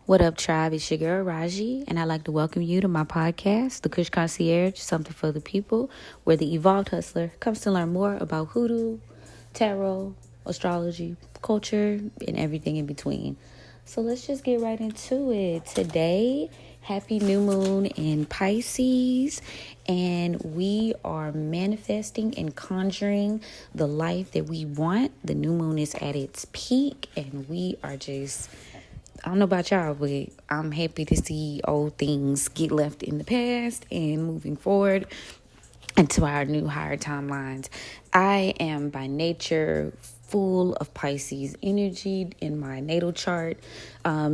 What up, tribe? It's your girl, Raji, and I'd like to welcome you to my podcast, The Kush Concierge, Something for the People, where the evolved hustler comes to learn more about hoodoo, tarot, astrology, culture, and everything in between. So let's just get right into it. Today, happy new moon in Pisces, and we are manifesting and conjuring the life that we want. The new moon is at its peak, and we are just, I don't know about y'all, but I'm happy to see old things get left in the past and moving forward into our new higher timelines. I am by nature full of Pisces energy in my natal chart.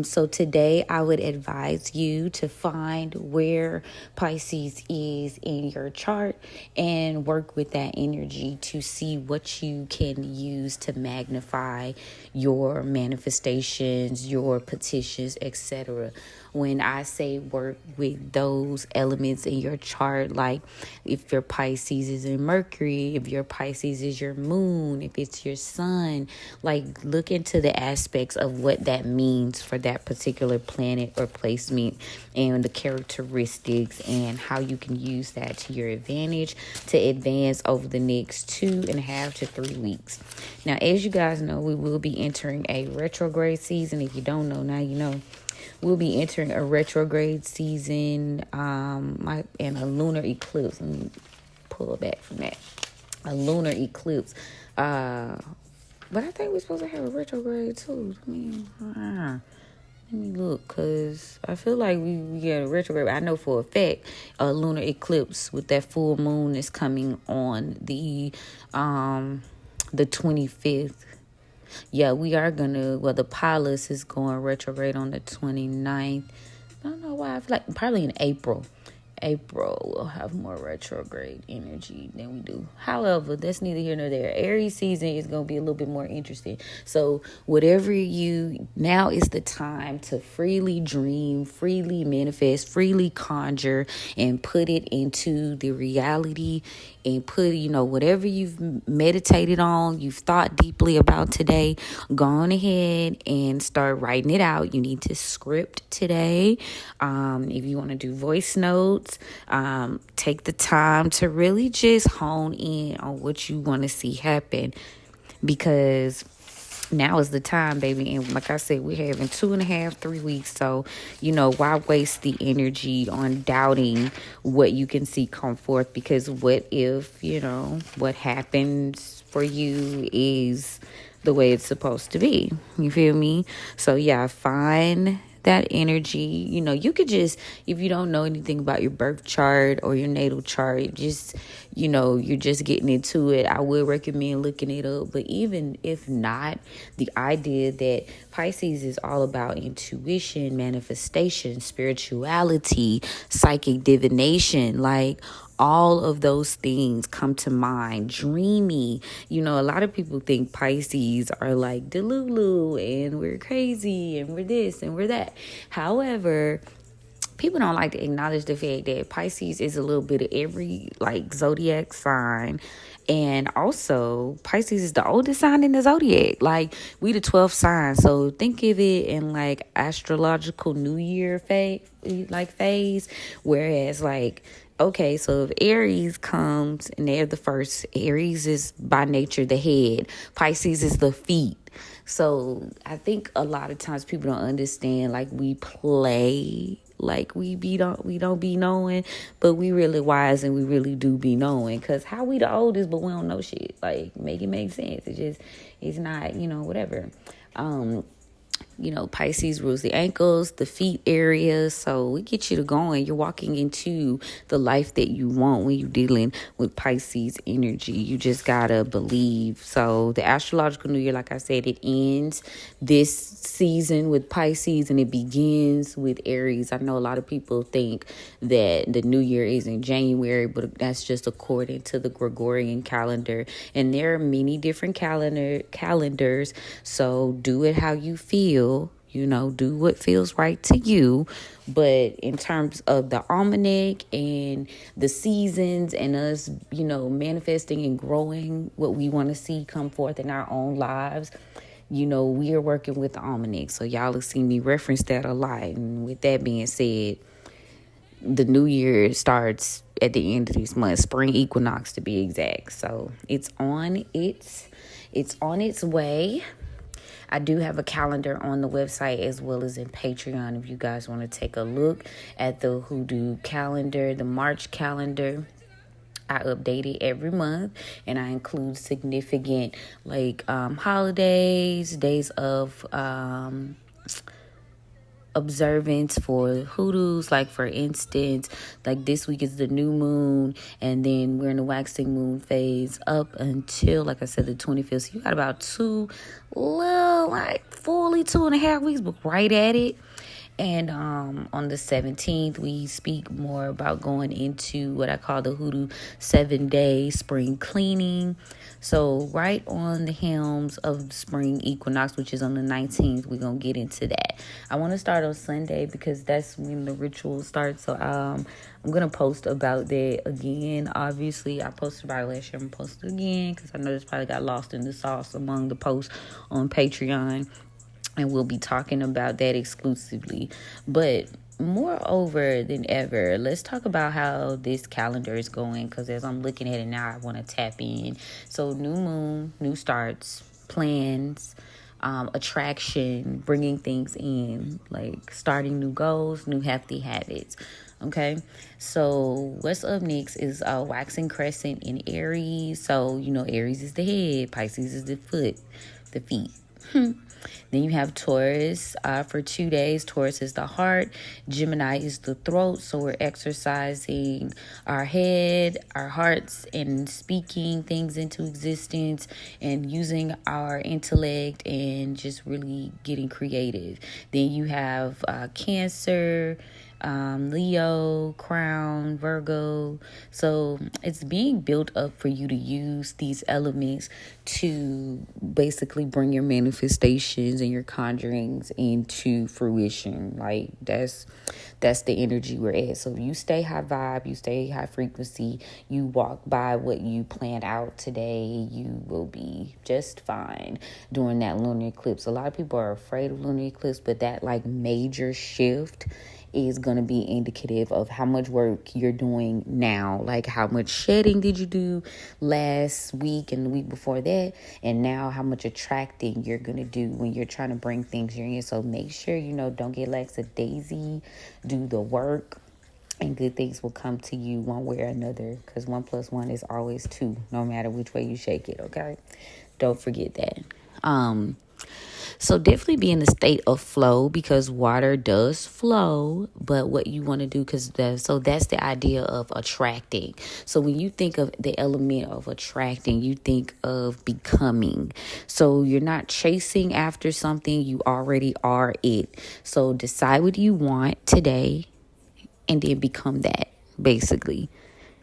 So today I would advise you to find where Pisces is in your chart and work with that energy to see what you can use to magnify your manifestations, your petitions, etc. When I say work with those elements in your chart, like if your Pisces is in Mercury, if your Pisces is your moon, if it's your sun, like look into the aspects of what that means for that particular planet or placement and the characteristics and how you can use that to your advantage to advance over the next 2.5 to 3 weeks. Now, as you guys know, we will be entering a retrograde season. If you don't know, now you know. We'll be entering a retrograde season and a lunar eclipse. Let me pull back from that. A lunar eclipse. But I think we're supposed to have a retrograde too. Let me look, because I feel like we get a retrograde. I know for a fact a lunar eclipse with that full moon is coming on the 25th. Yeah, we are the Pilus is going retrograde on the 29th. I don't know why. I feel like probably in April. April will have more retrograde energy than we do. However, that's neither here nor there. Aries season is going to be a little bit more interesting. So now is the time to freely dream, freely manifest, freely conjure, and put it into the reality and put, whatever you've meditated on, you've thought deeply about today, go on ahead and start writing it out. You need to script today. If you want to do voice notes, take the time to really just hone in on what you want to see happen, because now is the time, baby. And like I said, we're having 2.5, 3 weeks. So, why waste the energy on doubting what you can see come forth? Because what if, what happens for you is the way it's supposed to be? You feel me? So, yeah, find that energy. You could just, if you don't know anything about your birth chart or your natal chart, just, you're just getting into it, I would recommend looking it up. But even if not, the idea that Pisces is all about intuition, manifestation, spirituality, psychic divination, like all of those things come to mind. Dreamy. A lot of people think Pisces are like delulu and we're crazy and we're this and we're that. However, people don't like to acknowledge the fact that Pisces is a little bit of every zodiac sign. And also, Pisces is the oldest sign in the zodiac. We the 12th sign. So think of it in astrological New Year phase. Whereas okay, so if Aries comes and they're the first, Aries is by nature the head. Pisces is the feet. So I think a lot of times people don't understand, we play we don't be knowing, but we really wise and we really do be knowing, because how we the oldest but we don't know shit, make it make sense. It's not, whatever. Pisces rules the ankles, the feet areas. So we get you to going. You're walking into the life that you want when you're dealing with Pisces energy. You just gotta believe. So the astrological new year, like I said, it ends this season with Pisces and it begins with Aries. I know a lot of people think that the new year is in January, but that's just according to the Gregorian calendar. And there are many different calendars. So do it how you feel. Do what feels right to you. But in terms of the almanac and the seasons and us, manifesting and growing what we want to see come forth in our own lives, we are working with the almanac, so y'all will see me reference that a lot. And with that being said, the new year starts at the end of this month, spring equinox to be exact. So it's on its way. I do have a calendar on the website as well as in Patreon if you guys want to take a look at the Hoodoo calendar, the March calendar. I update it every month, and I include significant holidays, days of observance for hoodoos. Like, for instance, like this week is the new moon, and then we're in the waxing moon phase up until, like I said, the 25th. So you got about fully 2.5 weeks, but right at it. And on the 17th, we speak more about going into what I call the Hoodoo 7-day spring cleaning. So right on the helms of spring equinox, which is on the 19th, we're going to get into that. I want to start on Sunday because that's when the ritual starts. So I'm going to post about that again. Obviously, I posted about it last year. I'm going to post it again because I know this probably got lost in the sauce among the posts on Patreon. And we'll be talking about that exclusively. But moreover than ever, let's talk about how this calendar is going, because as I'm looking at it now, I want to tap in. So new moon, new starts, plans, attraction, bringing things in, like starting new goals, new healthy habits. Okay, so what's up next is waxing crescent in Aries. So Aries is the head, Pisces is the feet. Then you have Taurus for 2 days. Taurus is the heart. Gemini is the throat. So we're exercising our head, our hearts, and speaking things into existence and using our intellect and just really getting creative. Then you have Cancer, Leo, Crown, Virgo. So it's being built up for you to use these elements to basically bring your manifestations and your conjurings into fruition. Like that's the energy we're at. So you stay high vibe, you stay high frequency, you walk by what you planned out today, you will be just fine during that lunar eclipse. A lot of people are afraid of lunar eclipse, but that major shift is going to be indicative of how much work you're doing now. Like, how much shedding did you do last week and the week before that, and now how much attracting you're going to do when you're trying to bring things you're in. So make sure don't get lackadaisy, do the work, and good things will come to you one way or another, because 1 + 1 is always 2, no matter which way you shake it. Okay, don't forget that. So definitely be in a state of flow, because water does flow. But what you want to do, that's the idea of attracting. So when you think of the element of attracting, you think of becoming. So you're not chasing after something, you already are it. So decide what you want today and then become that, basically.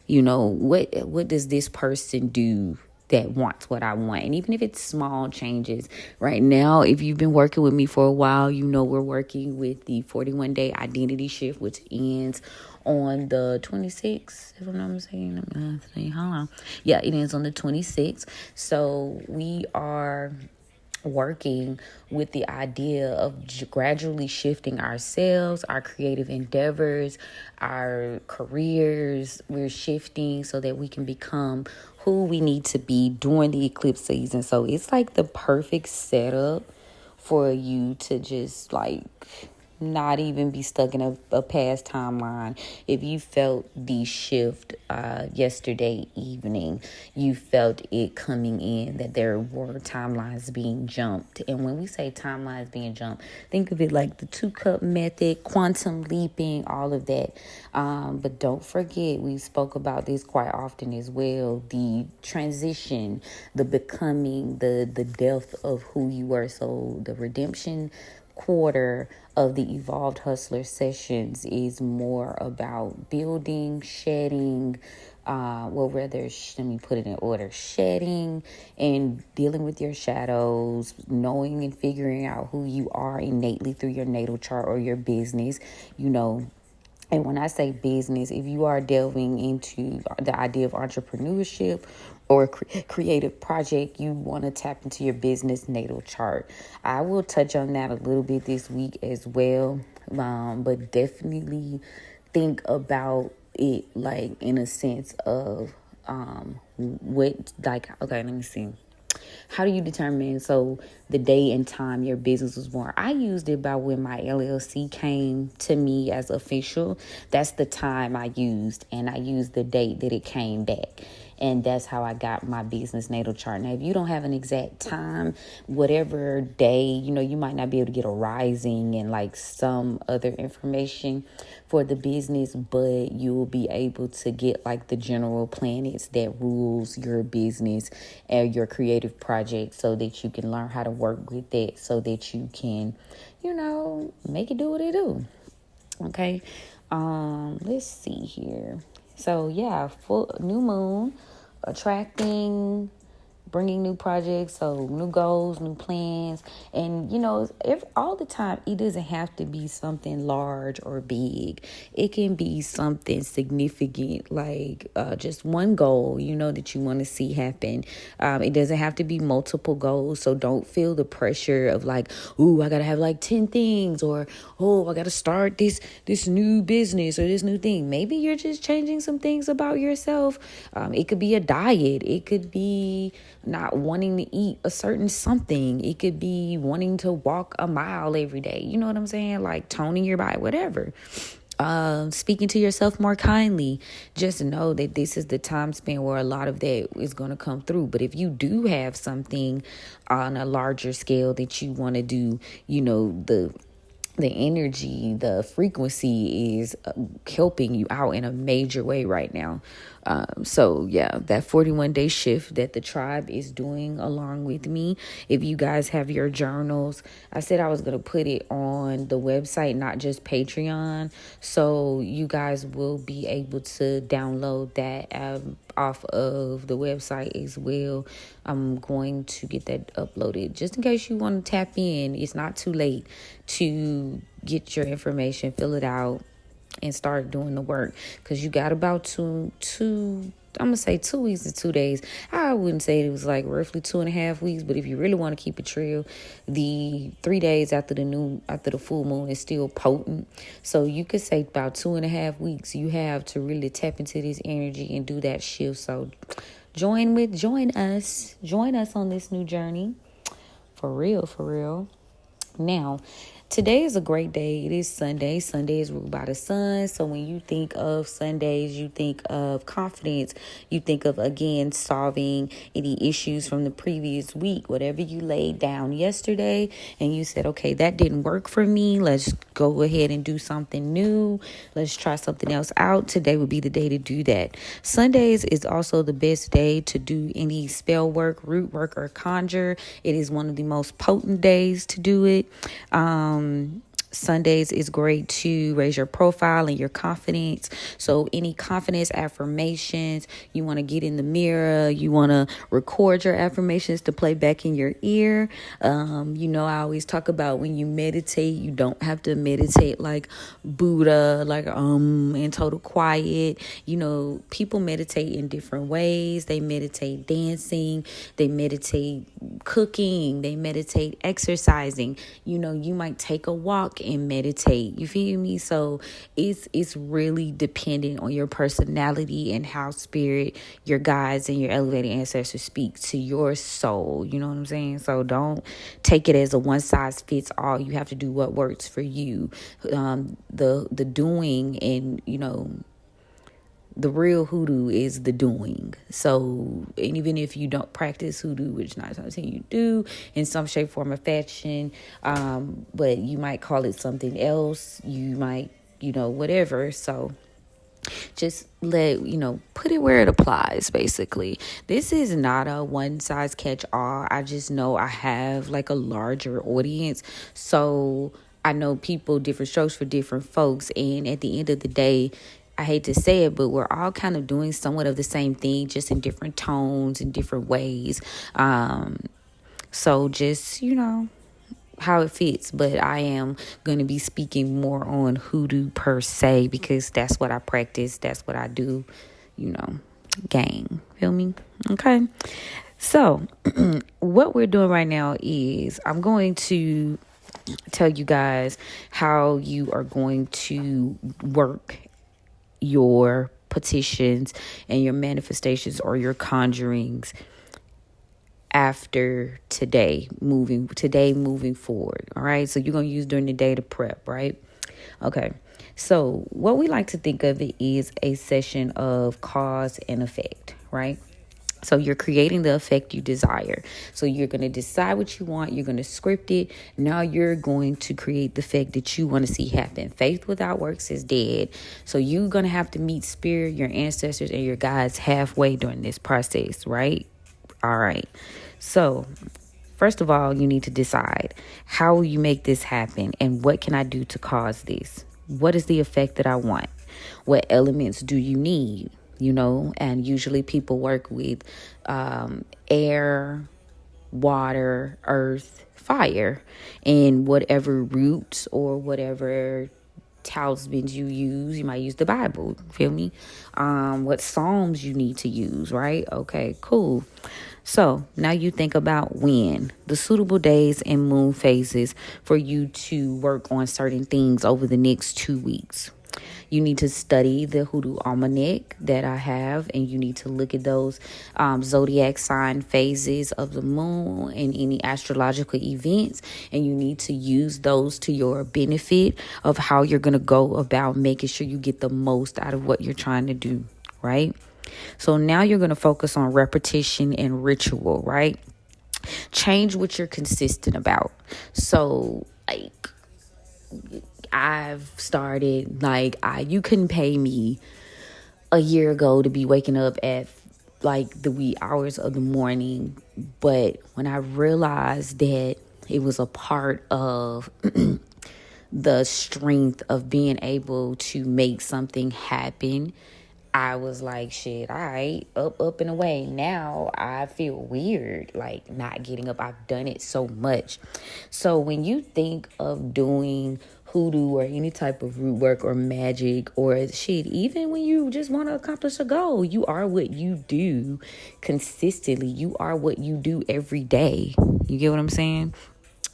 What does this person do that wants what I want? And even if it's small changes, right now, if you've been working with me for a while, we're working with the 41-day identity shift, which ends on the 26th, if I'm not mistaken. Hold on. Yeah, it ends on the 26th. So we are working with the idea of gradually shifting ourselves, our creative endeavors, our careers. We're shifting so that we can become who we need to be during the eclipse season. So it's like the perfect setup for you to just not even be stuck in a past timeline. If you felt the shift yesterday evening, you felt it coming in, that there were timelines being jumped. And when we say timelines being jumped, think of it like the 2-cup method, quantum leaping, all of that. But don't forget, we spoke about this quite often as well, the transition, the becoming, the death of who you were. So the redemption quarter of the Evolved Hustler sessions is more about building, shedding, let me put it in order, shedding and dealing with your shadows, knowing and figuring out who you are innately through your natal chart or your business, And when I say business, if you are delving into the idea of entrepreneurship or creative project, you want to tap into your business natal chart. I will touch on that a little bit this week as well, but definitely think about it like in a sense of what, like, okay, let me see. How do you determine the day and time your business was born? I used it by when my LLC came to me as official. That's the time I used, and I used the date that it came back. And that's how I got my business natal chart. Now, if you don't have an exact time, whatever day, you might not be able to get a rising and like some other information for the business, but you'll be able to get like the general planets that rules your business and your creative project, so that you can learn how to work with it, so that you can, make it do what it do. Okay. Let's see here. So yeah, full new moon, attracting, bringing new projects, so new goals, new plans. And all the time, it doesn't have to be something large or big. It can be something significant, like just one goal that you want to see happen. It doesn't have to be multiple goals, so don't feel the pressure of like, ooh, I gotta have like 10 things, or oh, I gotta start this new business or this new thing. Maybe you're just changing some things about yourself. It could be a diet. It could be not wanting to eat a certain something. It could be wanting to walk a mile every day. You know what I'm saying? Like toning your body, whatever. Speaking to yourself more kindly. Just know that this is the time span where a lot of that is going to come through. But if you do have something on a larger scale that you want to do, the energy, the frequency is helping you out in a major way right now. So yeah, that 41-day shift that the tribe is doing along with me. If you guys have your journals, I said I was going to put it on the website, not just Patreon. So you guys will be able to download that off of the website as well. I'm going to get that uploaded just in case you want to tap in. It's not too late to get your information, fill it out, and start doing the work, because you got about two I'm gonna say 2 weeks to 2 days. I wouldn't say it was like roughly 2.5 weeks, but if you really want to keep it real, the 3 days after the full moon is still potent. So you could say about 2.5 weeks you have to really tap into this energy and do that shift. So join us on this new journey. For real. Now, today is a great day. It is Sunday. Sunday is ruled by the sun. So when you think of Sundays, you think of confidence. You think of, again, solving any issues from the previous week. Whatever you laid down yesterday and you said, okay, that didn't work for me. Let's go ahead and do something new. Let's try something else out. Today would be the day to do that. Sundays is also the best day to do any spell work, root work, or conjure. It is one of the most potent days to do it. Sundays is great to raise your profile and your confidence. So any confidence affirmations, you want to get in the mirror, you want to record your affirmations to play back in your ear. I always talk about when you meditate, you don't have to meditate like Buddha, like in total quiet. People meditate in different ways. They meditate dancing, they meditate cooking, they meditate exercising. You might take a walk and meditate. You feel me? So it's really dependent on your personality and how spirit, your guides, and your elevated ancestors speak to your soul. You know what I'm saying? So don't take it as a one size fits all. You have to do what works for you. The doing, and the real hoodoo is the doing. So, and even if you don't practice hoodoo, which not something you do in some shape, form, or fashion, but you might call it something else. You might, whatever. So just put it where it applies, basically. This is not a one size catch all. I just know I have like a larger audience. So I know people, different strokes for different folks. And at the end of the day, I hate to say it, but we're all kind of doing somewhat of the same thing, just in different tones and different ways. So just, how it fits, but I am going to be speaking more on hoodoo per se because that's what I practice, that's what I do, gang. Feel me? Okay. So, what we're doing right now is I'm going to tell you guys how you are going to work your petitions and your manifestations or your conjurings after moving forward. All right, so you're going to use during the day to prep, right? Okay, so what we like to think of it is a session of cause and effect, right? So you're creating the effect you desire. So you're going to decide what you want. You're going to script it. Now you're going to create the effect that you want to see happen. Faith without works is dead. So you're going to have to meet spirit, your ancestors, and your guides halfway during this process, right? All right. So first of all, you need to decide, how will you make this happen and what can I do to cause this? What is the effect that I want? What elements do you need? And usually people work with air, water, earth, fire, and whatever roots or whatever talismans you use. You might use the Bible, feel me? What psalms you need to use, right? Okay, cool. So now you think about when the suitable days and moon phases for you to work on certain things over the next 2 weeks. You need to study the Hoodoo Almanac that I have, and you need to look at those zodiac sign phases of the moon and any astrological events, and you need to use those to your benefit of how you're going to go about making sure you get the most out of what you're trying to do, right? So now you're going to focus on repetition and ritual, right? Change what you're consistent about. So, I've started, you couldn't pay me a year ago to be waking up at the wee hours of the morning. But when I realized that it was a part of the strength of being able to make something happen, I was like, shit, all right, up and away. Now I feel weird, not getting up. I've done it so much. So when you think of doing hoodoo or any type of root work or magic or shit, even when you just want to accomplish a goal, you are what you do consistently. You are what you do every day. You get what I'm saying?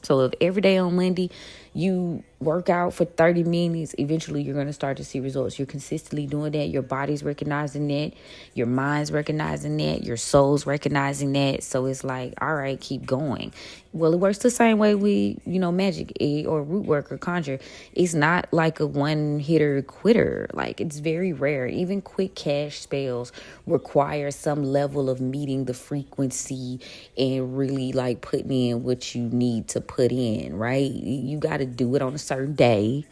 So if every day on Monday you work out for 30 minutes, eventually you're going to start to see results. You're consistently doing that. Your body's recognizing that. Your mind's recognizing that. Your soul's recognizing that. So it's like, all right, keep going. Well, it works the same way with, magic or root work or conjure. It's not like a one-hitter quitter. It's very rare. Even quick cash spells require some level of meeting the frequency and really putting in what you need to put in, right? You got to do it on a certain day.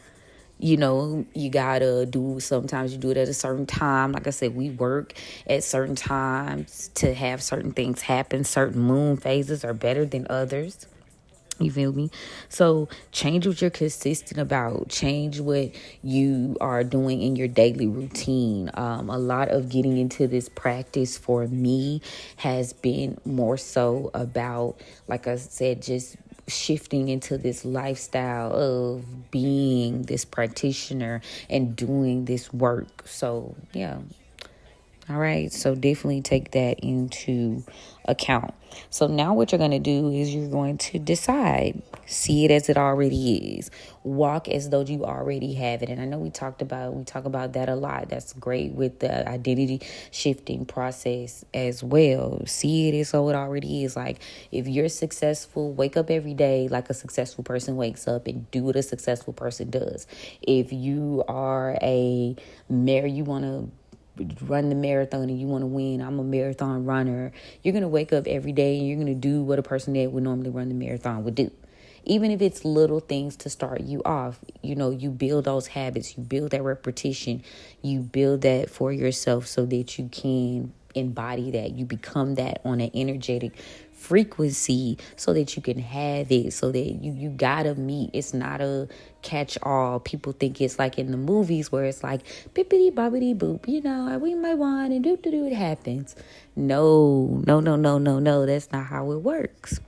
You gotta sometimes you do it at a certain time. Like I said, we work at certain times to have certain things happen. Certain moon phases are better than others. You feel me? So change what you're consistent about. Change what you are doing in your daily routine. A lot of getting into this practice for me has been more so about, like I said, just shifting into this lifestyle of being this practitioner and doing this work. So, yeah. All right, so definitely take that into account. So now what you're going to do is you're going to decide. See it as it already is. Walk as though you already have it. And I know we talk about that a lot. That's great with the identity shifting process as well. See it as though it already is. If you're successful, wake up every day like a successful person wakes up and do what a successful person does. If you are you want to run the marathon and you want to win, I'm a marathon runner, you're going to wake up every day and you're going to do what a person that would normally run the marathon would do. Even if it's little things to start you off, you build those habits, you build that repetition, you build that for yourself so that you can embody that. You become that on an energetic frequency so that you can have it, so that you gotta meet. It's not a catch-all. People think it's like in the movies where it's like bippity boppity boop, we might want and do it happens. No, that's not how it works.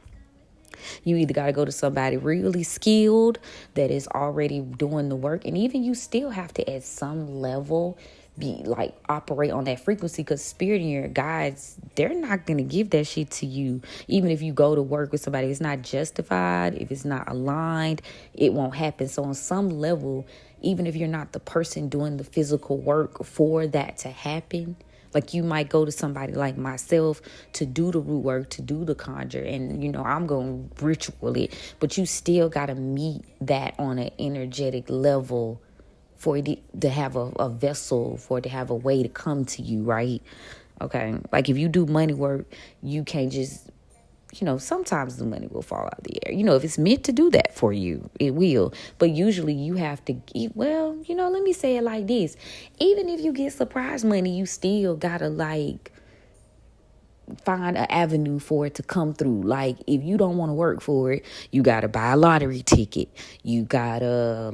You either got to go to somebody really skilled that is already doing the work. And even you still have to, at some level, be like operate on that frequency, because spirit and your guides, they're not going to give that shit to you. Even if you go to work with somebody, if it's not justified, if it's not aligned, it won't happen. So on some level, even if you're not the person doing the physical work for that to happen, like you might go to somebody like myself to do the root work, to do the conjure, and I'm going to ritual it, but you still got to meet that on an energetic level for it to have a vessel, for it to have a way to come to you, right? Okay. Like if you do money work, you can't just, sometimes the money will fall out the air. If it's meant to do that for you, it will. But usually you have to, let me say it like this. Even if you get surprise money, you still gotta find an avenue for it to come through. Like if you don't want to work for it, you gotta buy a lottery ticket. You gotta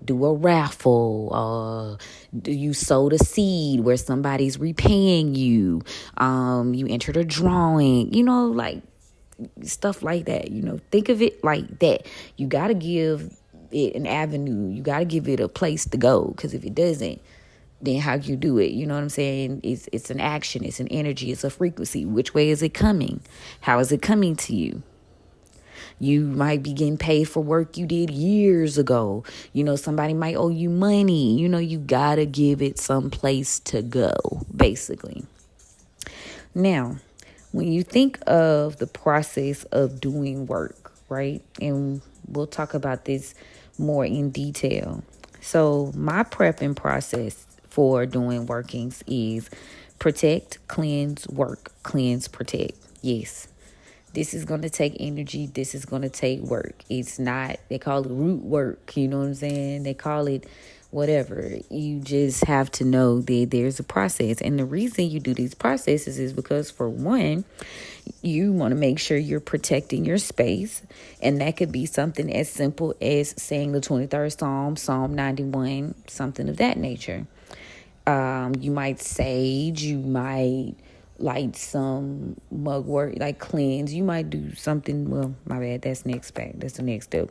do a raffle. You sow the seed where somebody's repaying you. You entered a drawing. Stuff like that. Think of it like that. You gotta give it an avenue. You gotta give it a place to go. Because if it doesn't, then how you do it? You know what I'm saying? It's an action, it's an energy, it's a frequency. Which way is it coming? How is it coming to you? You might be getting paid for work you did years ago. Somebody might owe you money. You gotta give it some place to go, basically. Now, when you think of the process of doing work, right? And we'll talk about this more in detail. So my prepping process for doing workings is protect, cleanse, work, cleanse, protect. Yes. This is going to take energy. This is going to take work. It's not, they call it root work. You know what I'm saying? They call it whatever. You just have to know that there's a process. And the reason you do these processes is because, for one, you want to make sure you're protecting your space. And that could be something as simple as saying the 23rd Psalm, Psalm 91, something of that nature. You might sage, you might light some mugwort, like cleanse. You might do something. Well, my bad. That's next back. That's the next step.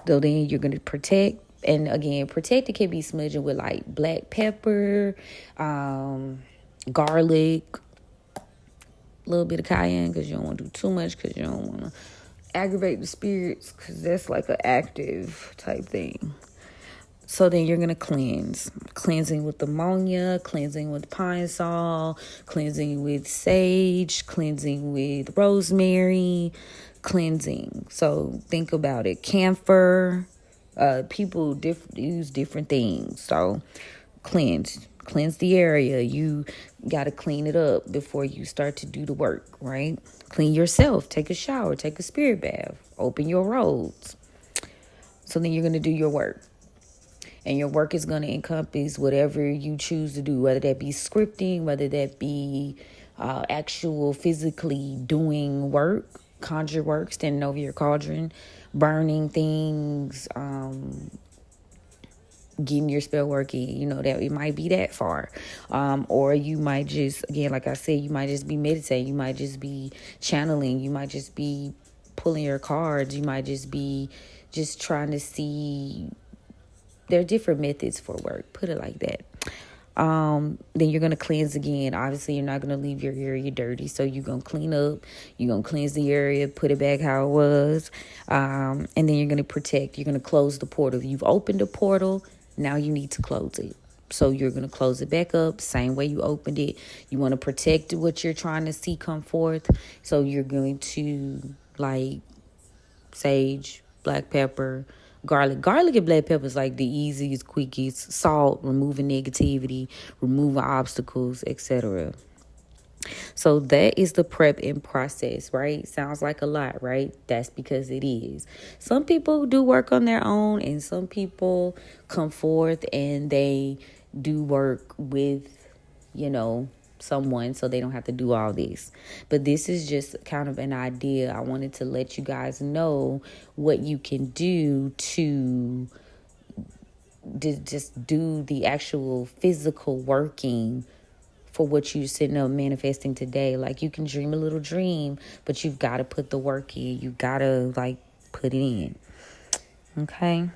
So then you're going to protect. And again, protect, it can be smudging with like black pepper, garlic, a little bit of cayenne, because you don't want to do too much, because you don't want to aggravate the spirits, because that's like an active type thing. So then you're going to cleanse. Cleansing with ammonia, cleansing with pine sol, cleansing with sage, cleansing with rosemary, cleansing. So think about it. Camphor. People use different things. So cleanse the area. You got to clean it up before you start to do the work, right? Clean yourself. Take a shower. Take a spirit bath. Open your roads. So then you're going to do your work. And your work is going to encompass whatever you choose to do, whether that be scripting, whether that be actual physically doing work, conjure work, standing over your cauldron, burning things, getting your spell working. That it might be that far. Or you might just, again, like I said, you might just be meditating. You might just be channeling. You might just be pulling your cards. You might just be just trying to see. There are different methods for work. Put it like that. Then you're going to cleanse again. Obviously, you're not going to leave your area dirty. So you're going to clean up. You're going to cleanse the area, put it back how it was. And then you're going to protect. You're going to close the portal. You've opened a portal. Now you need to close it. So you're going to close it back up, same way you opened it. You want to protect what you're trying to see come forth. So you're going to sage, black pepper, garlic and black pepper is like the easiest, quickest. Salt, removing negativity, removing obstacles, etc. So that is the prep and process, right? Sounds like a lot, right? That's because it is. Some people do work on their own, and some people come forth and they do work with, someone, so they don't have to do all this. But this is just kind of an idea. I wanted to let you guys know what you can do to just do the actual physical working for what you sitting up manifesting today. Like, you can dream a little dream, but you've got to put the work in. You got to, like, put it in. Okay?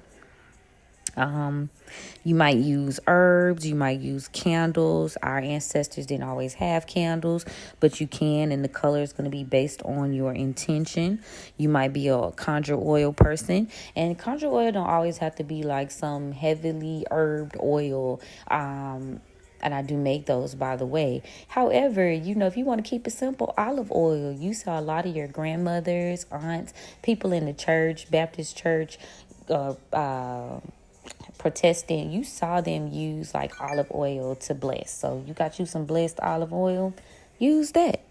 You might use herbs, you might use candles. Our ancestors didn't always have candles, but you can, and the color is going to be based on your intention. You might be a conjure oil person, and conjure oil don't always have to be like some heavily herbed oil. And I do make those, by the way. However, if you want to keep it simple, olive oil. You saw a lot of your grandmothers, aunts, people in the church, Baptist church, Protestant, you saw them use like olive oil to bless. So you got you some blessed olive oil, use that.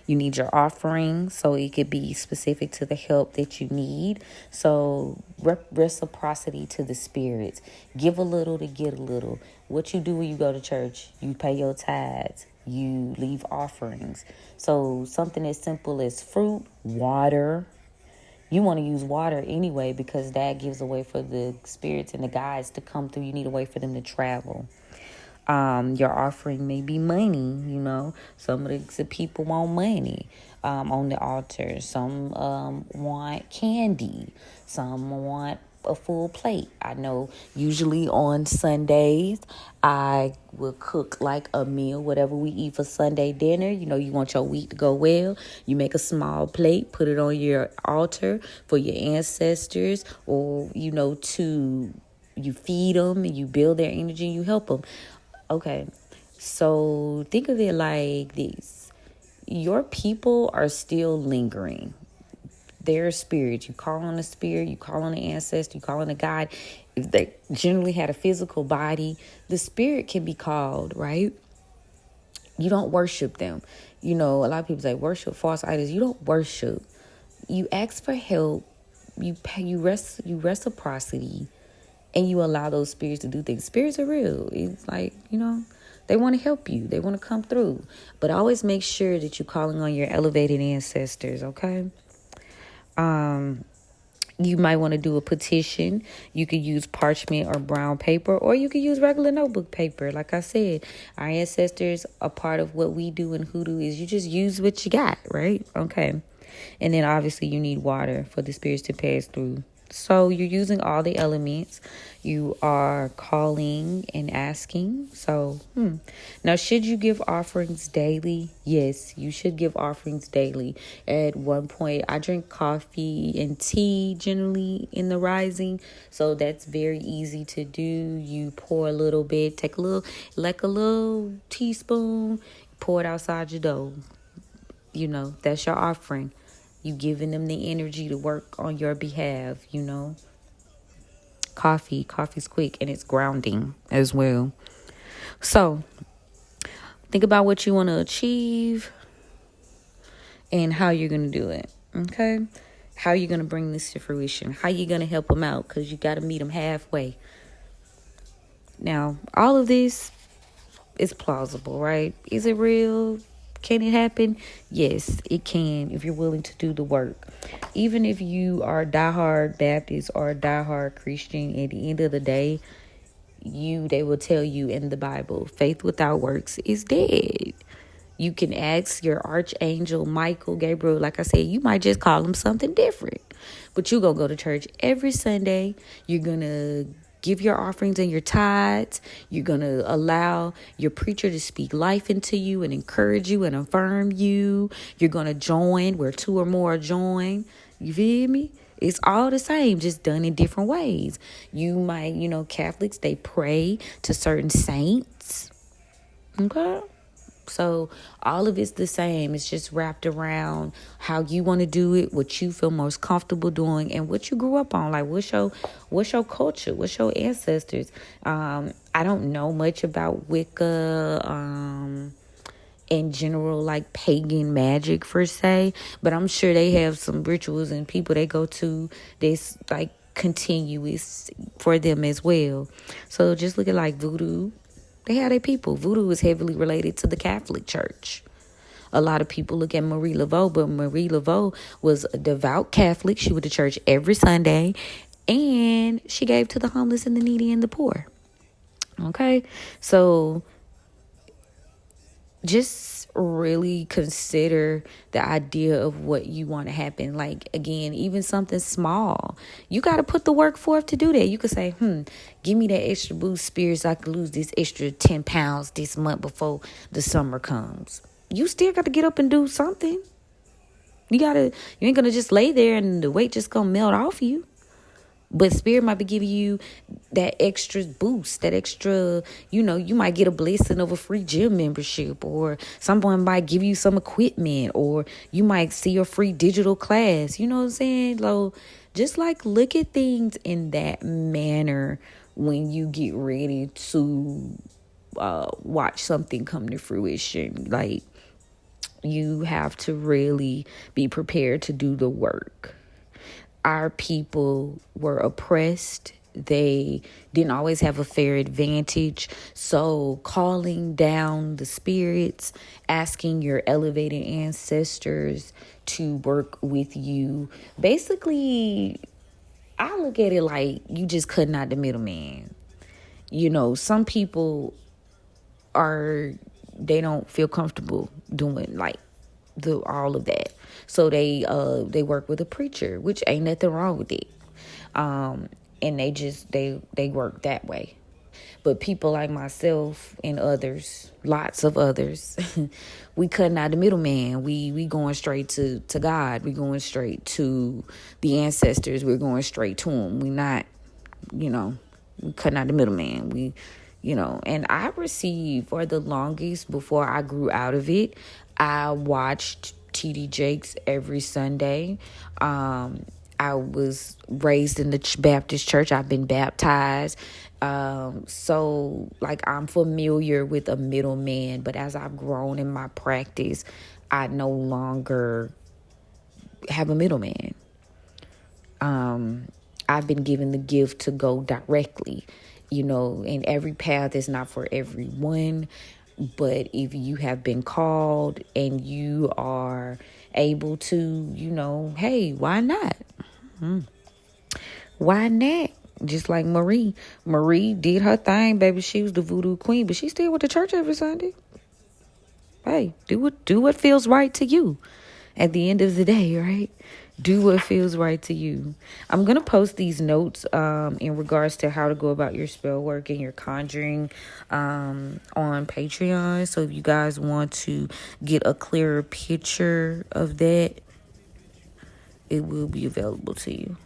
You need your offering, so it could be specific to the help that you need. So reciprocity to the spirits. Give a little to get a little. What you do when you go to church, you pay your tithes, you leave offerings. So something as simple as fruit, water. You want to use water anyway, because that gives a way for the spirits and the guides to come through. You need a way for them to travel. Your offering may be money, Some of the people want money on the altar. Some want candy. Some want a full plate. I know usually on Sundays, I will cook like a meal, whatever we eat for Sunday dinner. You want your week to go well. You make a small plate, put it on your altar for your ancestors, or, you feed them and you build their energy and you help them. Okay, so think of it like this. Your people are still lingering. Their spirit. You call on the spirit, you call on the ancestor, you call on the God. If they generally had a physical body, the spirit can be called, right? You don't worship them. A lot of people say worship false idols. You don't worship. You ask for help. You reciprocity. And you allow those spirits to do things. Spirits are real. It's like, they want to help you. They want to come through. But always make sure that you're calling on your elevated ancestors, okay? You might want to do a petition. You could use parchment or brown paper, or you could use regular notebook paper. Like I said, our ancestors, a part of what we do in hoodoo is you just use what you got, right? Okay. And then obviously you need water for the spirits to pass through. So you're using all the elements. You are calling and asking. So, Now, should you give offerings daily? Yes, you should give offerings daily. At one point, I drink coffee and tea generally in the rising. So that's very easy to do. You pour a little bit, take a little teaspoon, pour it outside your door. That's your offering. You giving them the energy to work on your behalf, Coffee's quick and it's grounding as well. So think about what you want to achieve and how you're going to do it. Okay. How you're going to bring this to fruition. How you're going to help them out, because you got to meet them halfway. Now, all of this is plausible, right? Is it real? Can it happen? Yes, it can, if you're willing to do the work. Even if you are a diehard Baptist or a diehard Christian, at the end of the day, they will tell you in the Bible, faith without works is dead. You can ask your archangel, Michael, Gabriel. Like I said, you might just call him something different. But you're going to go to church every Sunday. You're going to give your offerings and your tithes. You're going to allow your preacher to speak life into you and encourage you and affirm you. You're going to join where two or more are joined. You feel me? It's all the same, just done in different ways. You might, Catholics, they pray to certain saints. Okay? So all of it's the same. It's just wrapped around how you want to do it, what you feel most comfortable doing, and what you grew up on. Like, what's your culture? What's your ancestors? I don't know much about Wicca, in general, like pagan magic per se, but I'm sure they have some rituals and people they go to that's like continuous for them as well. So just look at like voodoo. They have their people. Voodoo is heavily related to the Catholic Church. A lot of people look at Marie Laveau, but Marie Laveau was a devout Catholic. She went to church every Sunday, and she gave to the homeless and the needy and the poor. Okay? So just really consider the idea of what you want to happen. Like, again, even something small, you got to put the work forth to do that. You could say, give me that extra boost, spirits. I could lose this extra 10 pounds this month before the summer comes. You still got to get up and do something. You ain't gonna just lay there and the weight just gonna melt off you. But spirit might be giving you that extra boost, that extra, you might get a blessing of a free gym membership, or someone might give you some equipment, or you might see a free digital class. You know what I'm saying? So just like look at things in that manner when you get ready to watch something come to fruition. Like, you have to really be prepared to do the work. Our people were oppressed. They didn't always have a fair advantage. So calling down the spirits, asking your elevated ancestors to work with you. Basically, I look at it like you just cutting out the middleman. Some people they don't feel comfortable doing like all of that, so they work with a preacher, which ain't nothing wrong with it, and they work that way. But people like myself and others, lots of others, we cutting out the middleman. We going straight to God. We going straight to the ancestors. We're going straight to them. We not, we cutting out the middleman. And I received, for the longest before I grew out of it, I watched TD Jakes every Sunday. I was raised in the Baptist church. I've been baptized. So like I'm familiar with a middleman, but as I've grown in my practice, I no longer have a middleman. I've been given the gift to go directly, and every path is not for everyone. But if you have been called and you are able to, hey, why not? Why not? Just like Marie. Marie did her thing, baby. She was the voodoo queen, but she still went to church every Sunday. Hey, do what feels right to you at the end of the day, right? Do what feels right to you. I'm going to post these notes in regards to how to go about your spell work and your conjuring on Patreon. So if you guys want to get a clearer picture of that, it will be available to you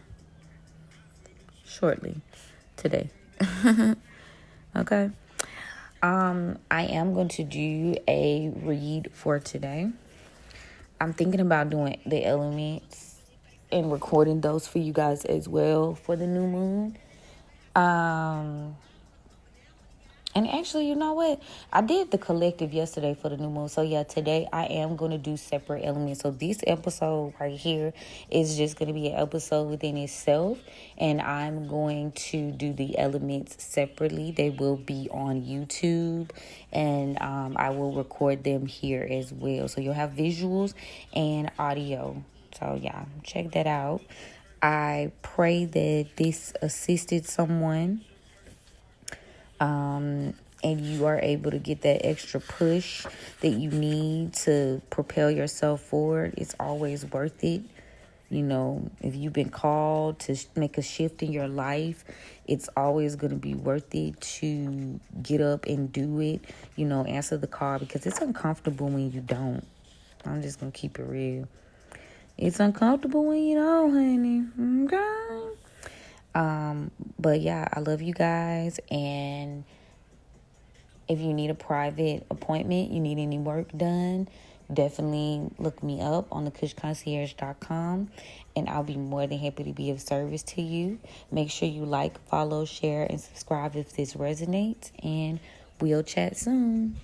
shortly today. Okay. I am going to do a read for today. I'm thinking about doing the elements and recording those for you guys as well for the new moon. And actually, you know what? I did the collective yesterday for the new moon. So yeah, today I am going to do separate elements. So this episode right here is just going to be an episode within itself. And I'm going to do the elements separately. They will be on YouTube. And I will record them here as well. So you'll have visuals and audio. So yeah, check that out. I pray that this assisted someone. And you are able to get that extra push that you need to propel yourself forward. It's always worth it. If you've been called to make a shift in your life, it's always going to be worth it to get up and do it. Answer the call, because it's uncomfortable when you don't. I'm just going to keep it real. It's uncomfortable when you don't, honey. Okay? But yeah, I love you guys. And if you need a private appointment, you need any work done, definitely look me up on thekushconcierge.com, and I'll be more than happy to be of service to you. Make sure you like, follow, share, and subscribe if this resonates, and we'll chat soon.